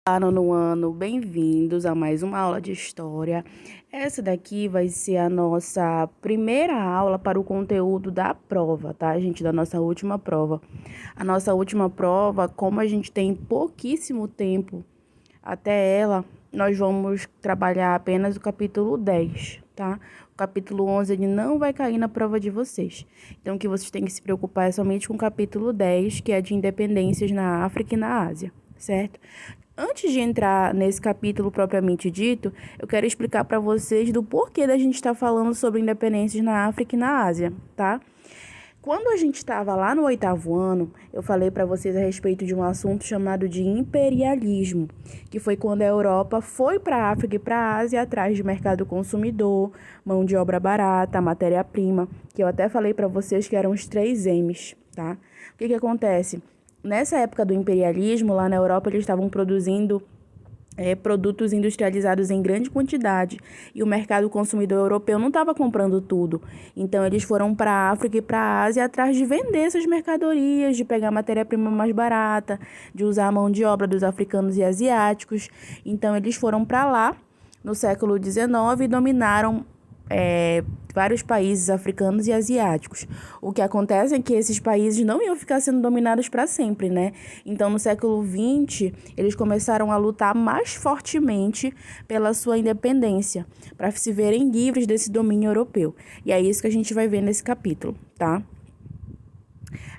Olá, nono ano, bem-vindos a mais uma aula de história. Essa daqui vai ser a nossa primeira aula para o conteúdo da prova, tá, gente? Da nossa última prova. A nossa última prova, como a gente tem pouquíssimo tempo até ela, nós vamos trabalhar apenas o capítulo 10, tá? O capítulo 11 ele não vai cair na prova de vocês. Então, o que vocês têm que se preocupar é somente com o capítulo 10, que é de independências na África e na Ásia, certo? Antes de entrar nesse capítulo propriamente dito, eu quero explicar para vocês do porquê da gente estar falando sobre independências na África e na Ásia, tá? Quando a gente estava lá no 8º ano, eu falei para vocês a respeito de um assunto chamado de imperialismo, que foi quando a Europa foi para a África e para a Ásia atrás de mercado consumidor, mão de obra barata, matéria-prima, que eu até falei para vocês que eram os 3 M's, tá? O que acontece? Nessa época do imperialismo, lá na Europa, eles estavam produzindo produtos industrializados em grande quantidade e o mercado consumidor europeu não estava comprando tudo. Então, eles foram para a África e para a Ásia atrás de vender essas mercadorias, de pegar matéria-prima mais barata, de usar a mão de obra dos africanos e asiáticos. Então, eles foram para lá no século XIX e dominaram vários países africanos e asiáticos. O que acontece é que esses países não iam ficar sendo dominados para sempre, né? Então, no século XX, eles começaram a lutar mais fortemente pela sua independência, para se verem livres desse domínio europeu. E é isso que a gente vai ver nesse capítulo, tá?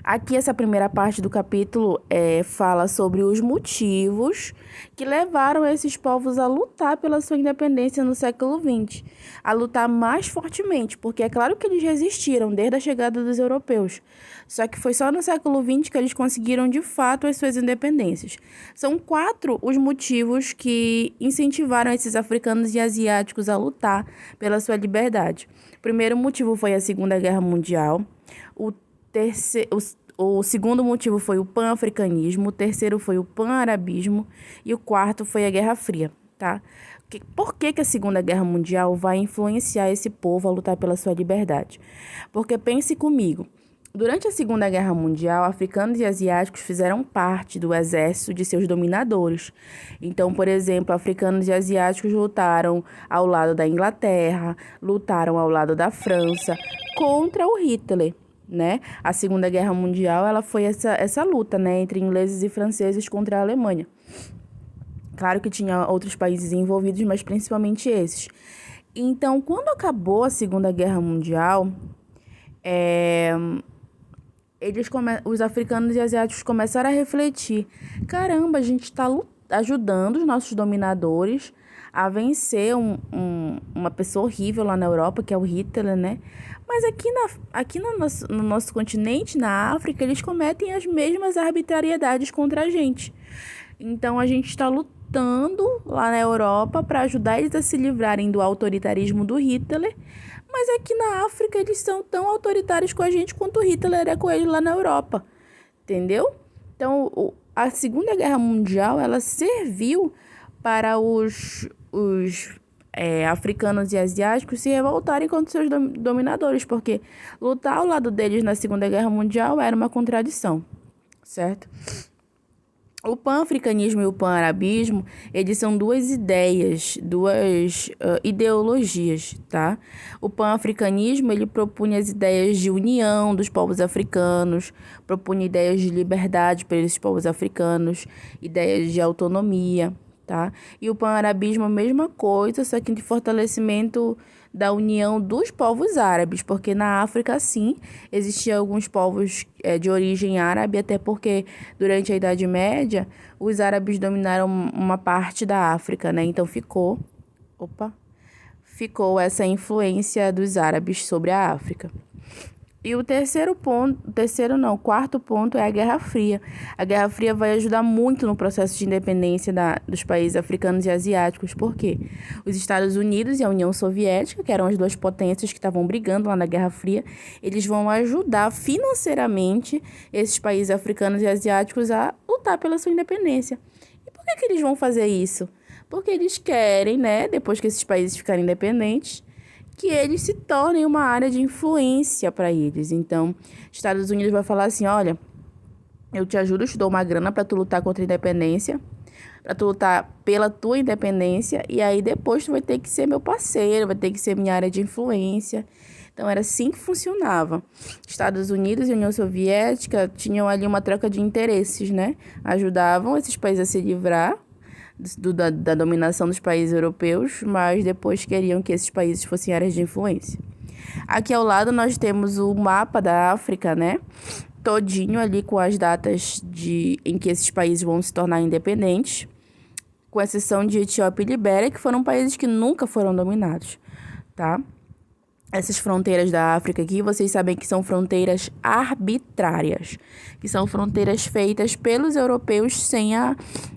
Aqui, essa primeira parte do capítulo fala sobre os motivos que levaram esses povos a lutar pela sua independência no século XX, a lutar mais fortemente, porque é claro que eles resistiram desde a chegada dos europeus, só que foi só no século XX que eles conseguiram de fato as suas independências. São 4 os motivos que incentivaram esses africanos e asiáticos a lutar pela sua liberdade. O primeiro motivo foi a Segunda Guerra Mundial. O segundo motivo foi o pan-africanismo, o terceiro foi o pan-arabismo e o quarto foi a Guerra Fria, tá? Por que a Segunda Guerra Mundial vai influenciar esse povo a lutar pela sua liberdade? Porque pense comigo, durante a Segunda Guerra Mundial, africanos e asiáticos fizeram parte do exército de seus dominadores. Então, por exemplo, africanos e asiáticos lutaram ao lado da Inglaterra, lutaram ao lado da França contra o Hitler, né? A Segunda Guerra Mundial, ela foi essa luta, né, entre ingleses e franceses contra a Alemanha. Claro que tinha outros países envolvidos, mas principalmente esses. Então, quando acabou a Segunda Guerra Mundial, os africanos e asiáticos começaram a refletir: caramba, a gente está ajudando os nossos dominadores a vencer uma pessoa horrível lá na Europa, que é o Hitler, né? Mas aqui no nosso continente, na África, eles cometem as mesmas arbitrariedades contra a gente. Então, a gente está lutando lá na Europa para ajudar eles a se livrarem do autoritarismo do Hitler, mas aqui na África eles são tão autoritários com a gente quanto o Hitler é com eles lá na Europa, entendeu? Então, a Segunda Guerra Mundial, ela serviu para os africanos e asiáticos se revoltarem contra seus dominadores, porque lutar ao lado deles na Segunda Guerra Mundial era uma contradição, certo? O pan-africanismo e o pan-arabismo, eles são duas ideias, duas ideologias, tá? O pan-africanismo, ele propunha as ideias de união dos povos africanos, propunha ideias de liberdade para esses povos africanos, ideias de autonomia, tá? E o pan-arabismo, a mesma coisa, só que de fortalecimento da união dos povos árabes, porque na África, sim, existiam alguns povos de origem árabe, até porque durante a Idade Média, os árabes dominaram uma parte da África, né? Então ficou essa influência dos árabes sobre a África. E o quarto ponto é a Guerra Fria. A Guerra Fria vai ajudar muito no processo de independência dos países africanos e asiáticos. Por quê? Os Estados Unidos e a União Soviética, que eram as duas potências que estavam brigando lá na Guerra Fria, eles vão ajudar financeiramente esses países africanos e asiáticos a lutar pela sua independência. E por que eles vão fazer isso? Porque eles querem, né, depois que esses países ficarem independentes, que eles se tornem uma área de influência para eles. Então, Estados Unidos vai falar assim: olha, eu te ajudo, eu te dou uma grana para tu lutar contra a independência, para tu lutar pela tua independência, e aí depois tu vai ter que ser meu parceiro, vai ter que ser minha área de influência. Então, era assim que funcionava. Estados Unidos e União Soviética tinham ali uma troca de interesses, né? Ajudavam esses países a se livrar da dominação dos países europeus, mas depois queriam que esses países fossem áreas de influência. Aqui ao lado nós temos o mapa da África, né? Todinho ali com as datas em que esses países vão se tornar independentes, com exceção de Etiópia e Libéria, que foram países que nunca foram dominados, tá? Essas fronteiras da África aqui, vocês sabem que são fronteiras arbitrárias, que são fronteiras feitas pelos europeus sem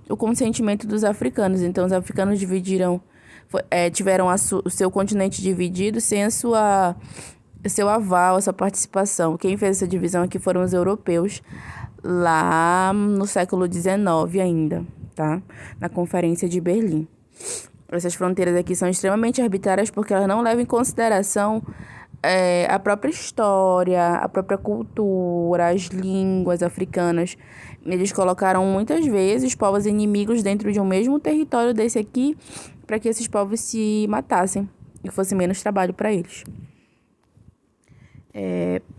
o consentimento dos africanos. Então, os africanos tiveram o seu continente dividido sem o seu aval, a sua participação. Quem fez essa divisão aqui foram os europeus, lá no século XIX ainda, tá? Na Conferência de Berlim. Essas fronteiras aqui são extremamente arbitrárias porque elas não levam em consideração a própria história, a própria cultura, as línguas africanas. Eles colocaram muitas vezes povos inimigos dentro de um mesmo território desse aqui para que esses povos se matassem e fosse menos trabalho para eles.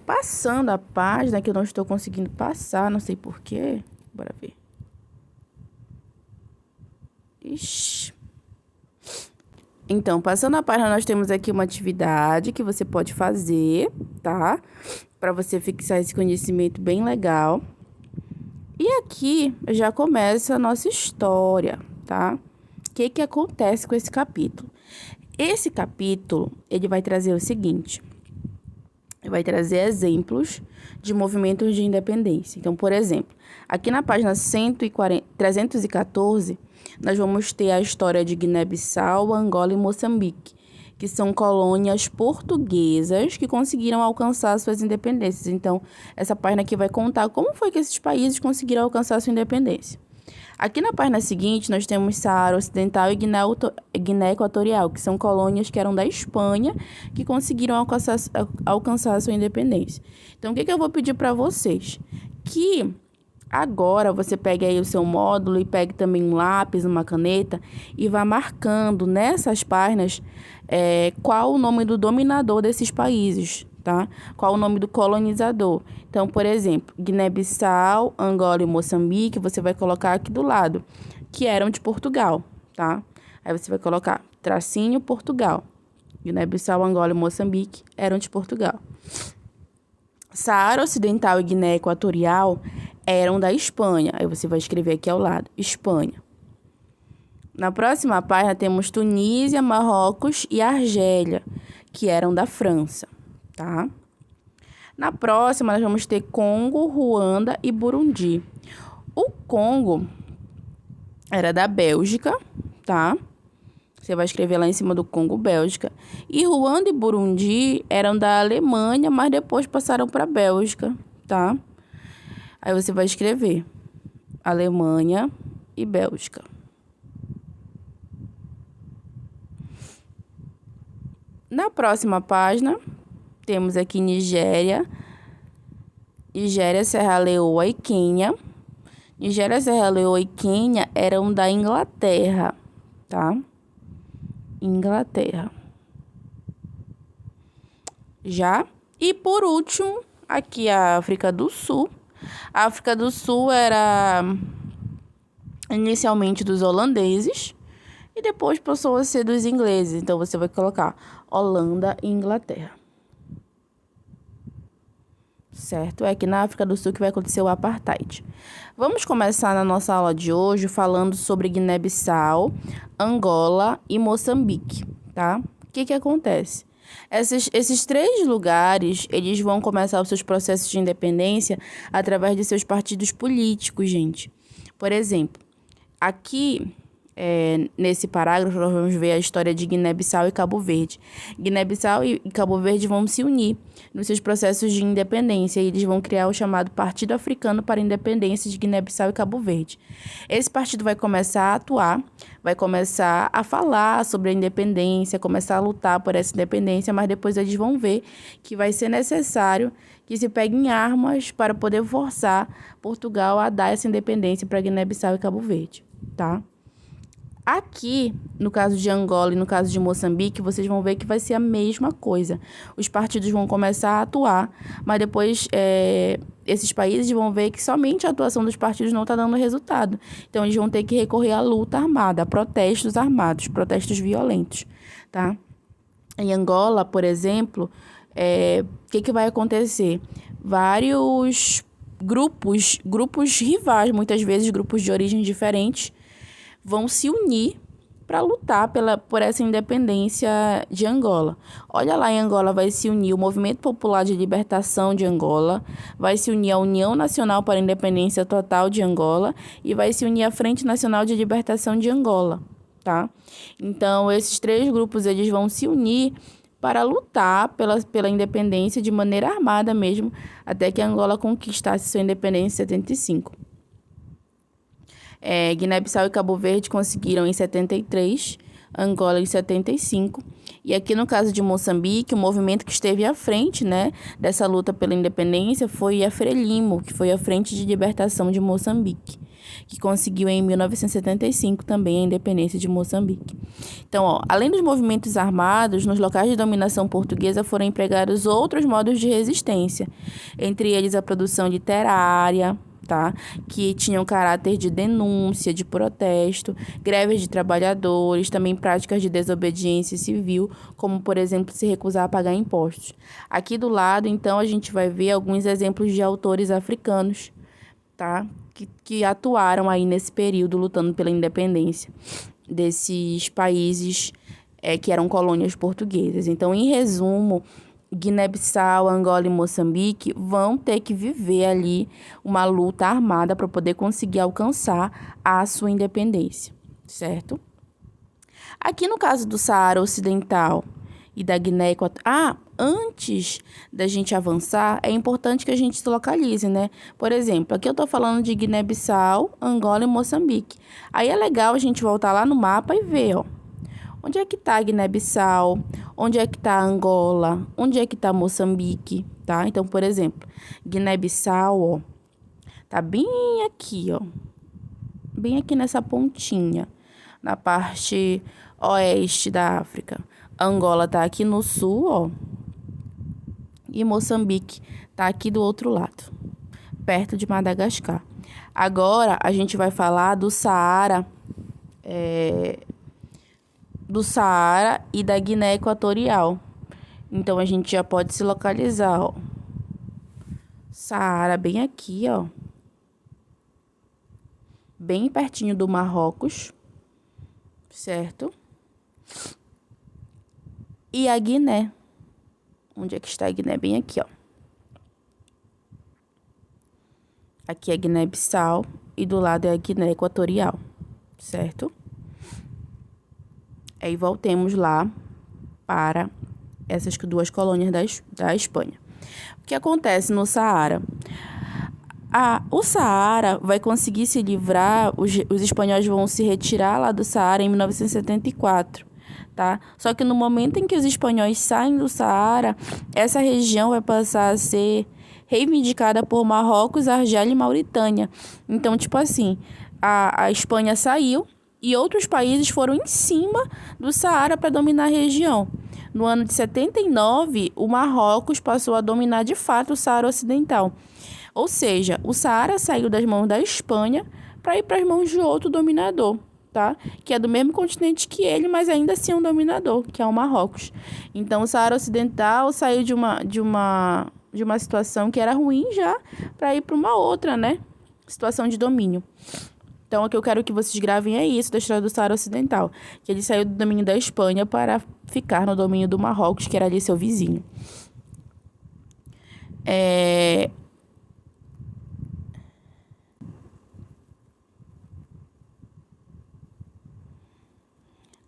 Passando a página, que eu não estou conseguindo passar, não sei porquê. Bora ver. Ixi. Então, passando a página, nós temos aqui uma atividade que você pode fazer, tá? Para você fixar esse conhecimento bem legal. E aqui já começa a nossa história, tá? O que acontece com esse capítulo? Esse capítulo, ele vai trazer o seguinte: vai trazer exemplos de movimentos de independência. Então, por exemplo, aqui na página 314, nós vamos ter a história de Guiné-Bissau, Angola e Moçambique, que são colônias portuguesas que conseguiram alcançar suas independências. Então, essa página aqui vai contar como foi que esses países conseguiram alcançar sua independência. Aqui na página seguinte, nós temos Saara Ocidental e Guiné Equatorial, que são colônias que eram da Espanha, que conseguiram alcançar a sua independência. Então, o que eu vou pedir para vocês? Que agora você pegue aí o seu módulo e pegue também um lápis, uma caneta e vá marcando nessas páginas qual o nome do dominador desses países, tá? Qual o nome do colonizador. Então, por exemplo, Guiné-Bissau, Angola e Moçambique, você vai colocar aqui do lado, que eram de Portugal, tá? Aí você vai colocar tracinho Portugal. Guiné-Bissau, Angola e Moçambique eram de Portugal. Saara Ocidental e Guiné Equatorial eram da Espanha. Aí você vai escrever aqui ao lado, Espanha. Na próxima página temos Tunísia, Marrocos e Argélia, que eram da França, tá? Na próxima, nós vamos ter Congo, Ruanda e Burundi. O Congo era da Bélgica, tá? Você vai escrever lá em cima do Congo, Bélgica. E Ruanda e Burundi eram da Alemanha, mas depois passaram para a Bélgica, tá? Aí você vai escrever Alemanha e Bélgica. Na próxima página, temos aqui Nigéria, Serra Leoa e Quênia. Nigéria, Serra Leoa e Quênia eram da Inglaterra, tá? Inglaterra. Já? E por último, aqui a África do Sul. A África do Sul era inicialmente dos holandeses e depois passou a ser dos ingleses. Então, você vai colocar Holanda e Inglaterra. Certo? É aqui na África do Sul que vai acontecer o apartheid. Vamos começar na nossa aula de hoje falando sobre Guiné-Bissau, Angola e Moçambique, tá? O que acontece? Esses três lugares, eles vão começar os seus processos de independência através de seus partidos políticos, gente. Por exemplo, aqui nesse parágrafo nós vamos ver a história de Guiné-Bissau e Cabo Verde. Guiné-Bissau e Cabo Verde vão se unir nos seus processos de independência e eles vão criar o chamado Partido Africano para a Independência de Guiné-Bissau e Cabo Verde. Esse partido vai começar a atuar, vai começar a falar sobre a independência, começar a lutar por essa independência, mas depois eles vão ver que vai ser necessário que se peguem armas para poder forçar Portugal a dar essa independência para Guiné-Bissau e Cabo Verde, tá? Aqui, no caso de Angola e no caso de Moçambique, vocês vão ver que vai ser a mesma coisa. Os partidos vão começar a atuar, mas depois esses países vão ver que somente a atuação dos partidos não está dando resultado. Então, eles vão ter que recorrer à luta armada, a protestos armados, protestos violentos, tá? Em Angola, por exemplo, o que vai acontecer? Vários grupos rivais, muitas vezes grupos de origem diferentes, vão se unir para lutar por essa independência de Angola. Olha lá, em Angola vai se unir o Movimento Popular de Libertação de Angola, vai se unir a União Nacional para a Independência Total de Angola e vai se unir a Frente Nacional de Libertação de Angola, tá? Então, esses 3 grupos eles vão se unir para lutar pela independência de maneira armada mesmo, até que Angola conquistasse sua independência em 75. Guiné-Bissau e Cabo Verde conseguiram em 73, Angola em 75. E aqui no caso de Moçambique, o movimento que esteve à frente, né, dessa luta pela independência foi a Frelimo, que foi a Frente de Libertação de Moçambique, que conseguiu em 1975 também a independência de Moçambique. Então, além dos movimentos armados, nos locais de dominação portuguesa foram empregados outros modos de resistência, entre eles a produção literária, tá? Que tinham caráter de denúncia, de protesto, greves de trabalhadores, também práticas de desobediência civil, como, por exemplo, se recusar a pagar impostos. Aqui do lado, então, a gente vai ver alguns exemplos de autores africanos, tá? Que atuaram aí nesse período lutando pela independência desses países que eram colônias portuguesas. Então, em resumo, Guiné-Bissau, Angola e Moçambique vão ter que viver ali uma luta armada para poder conseguir alcançar a sua independência, certo? Aqui no caso do Saara Ocidental e da Guiné Equatorial... antes da gente avançar, é importante que a gente se localize, né? Por exemplo, aqui eu tô falando de Guiné-Bissau, Angola e Moçambique. Aí é legal a gente voltar lá no mapa e ver, ó. Onde é que tá Guiné-Bissau? Onde é que tá Angola? Onde é que tá Moçambique, tá? Então, por exemplo, Guiné-Bissau, ó, tá bem aqui, ó. Bem aqui nessa pontinha, na parte oeste da África. Angola tá aqui no sul, ó. E Moçambique tá aqui do outro lado, perto de Madagascar. Agora, a gente vai falar do Saara, e da Guiné Equatorial. Então, a gente já pode se localizar, ó. Saara bem aqui, ó. Bem pertinho do Marrocos, certo? E a Guiné. Onde é que está a Guiné? Bem aqui, ó. Aqui é a Guiné-Bissau e do lado é a Guiné Equatorial, certo? Aí voltemos lá para essas 2 colônias da Espanha. O que acontece no Saara? O Saara vai conseguir se livrar, os espanhóis vão se retirar lá do Saara em 1974. Tá? Só que no momento em que os espanhóis saem do Saara, essa região vai passar a ser reivindicada por Marrocos, Argélia e Mauritânia. Então, tipo assim, a Espanha saiu e outros países foram em cima do Saara para dominar a região. No ano de 79, o Marrocos passou a dominar de fato o Saara Ocidental. Ou seja, o Saara saiu das mãos da Espanha para ir para as mãos de outro dominador, tá? Que é do mesmo continente que ele, mas ainda assim é um dominador, que é o Marrocos. Então, o Saara Ocidental saiu de uma situação que era ruim já para ir para uma outra, né? Situação de domínio. Então, o que eu quero que vocês gravem é isso da história do Saara Ocidental, que ele saiu do domínio da Espanha para ficar no domínio do Marrocos, que era ali seu vizinho.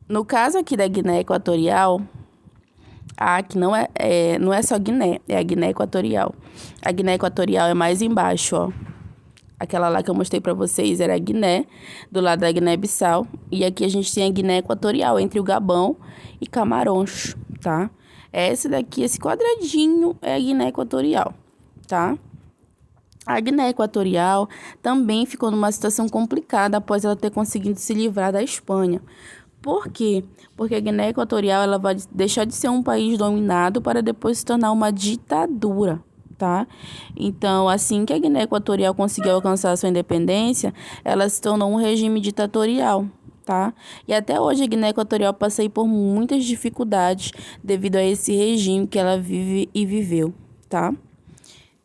No caso aqui da Guiné Equatorial, que não é só Guiné, é a Guiné Equatorial. A Guiné Equatorial é mais embaixo, ó. Aquela lá que eu mostrei pra vocês era a Guiné, do lado da Guiné-Bissau. E aqui a gente tem a Guiné Equatorial, entre o Gabão e Camarões, tá? Esse daqui, esse quadradinho, é a Guiné Equatorial, tá? A Guiné Equatorial também ficou numa situação complicada após ela ter conseguido se livrar da Espanha. Por quê? Porque a Guiné Equatorial ela vai deixar de ser um país dominado para depois se tornar uma ditadura, tá? Então, assim que a Guiné Equatorial conseguiu alcançar a sua independência, ela se tornou um regime ditatorial, tá? E até hoje a Guiné Equatorial passa aí por muitas dificuldades devido a esse regime que ela vive e viveu, tá?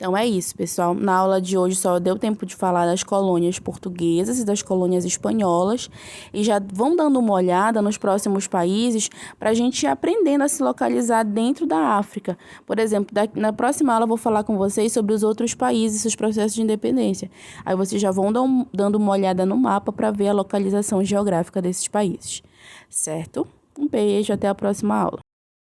Então é isso, pessoal. Na aula de hoje só deu tempo de falar das colônias portuguesas e das colônias espanholas. E já vão dando uma olhada nos próximos países para a gente ir aprendendo a se localizar dentro da África. Por exemplo, na próxima aula eu vou falar com vocês sobre os outros países e os processos de independência. Aí vocês já vão dando uma olhada no mapa para ver a localização geográfica desses países. Certo? Um beijo, até a próxima aula.